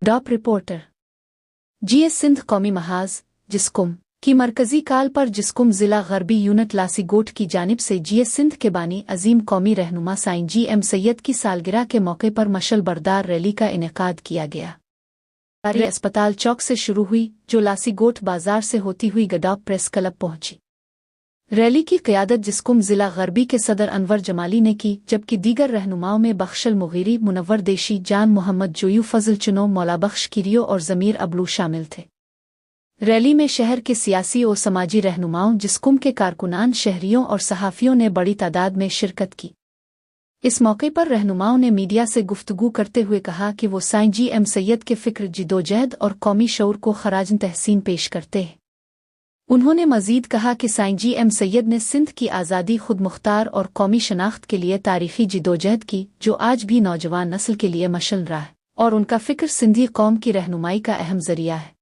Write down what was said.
डॉप reporter GS Sindh कौमी महाज जिस्कुम की मरकजी काल पर जिस्कुम ज़िला गरबी यूनिट लासीगोट की जानिब से जीएस सिंध के बानी अजीम कौमी रहनुमा साईं जी.एम. सैयद की सालगिरह के मौके पर मशल बरदार रैली का इनेकाद किया गया। रैली अस्पताल चौक से शुरू हुई, जो लासीगोट बाजार से होती हुई गडॉप प्रेस क्लब पहुंची। रैली की क़यादत जिस्कुम ज़िला गरबी के सदर अनवर जमाली ने की, जबकि दीगर रहनुमाओं में बख्शल मुगीरी, मुनव्वर देशी, जान मोहम्मद जोयू, फजल चुनो, मौला बख्श किरियो और ज़मीर अबलू शामिल थे। रैली में शहर के सियासी और समाजी रहनुमाओं, जिस्कुम के कारकुनान, शहरियों और सहाफ़ियों ने बड़ी तादाद में शिरकत की। इस मौके पर रहनुमाओं ने मीडिया से गुफ्तगू करते हुए कहा कि वो साईं जी.एम. सैयद के फ़िक्र, जिद्दोजहद और कौमी शऊर को ख़राज तहसीन पेश करते हैं। उन्होंने मज़ीद कहा कि साईं जी.एम. सैयद ने सिंध की आज़ादी, खुद मुख्तार और कौमी शनाख्त के लिए तारीख़ी जिद्दोजहद की, जो आज भी नौजवान नस्ल के लिए मशल रहा है, और उनका फ़िक्र सिंधी कौम की रहनुमाई का अहम ज़रिया है।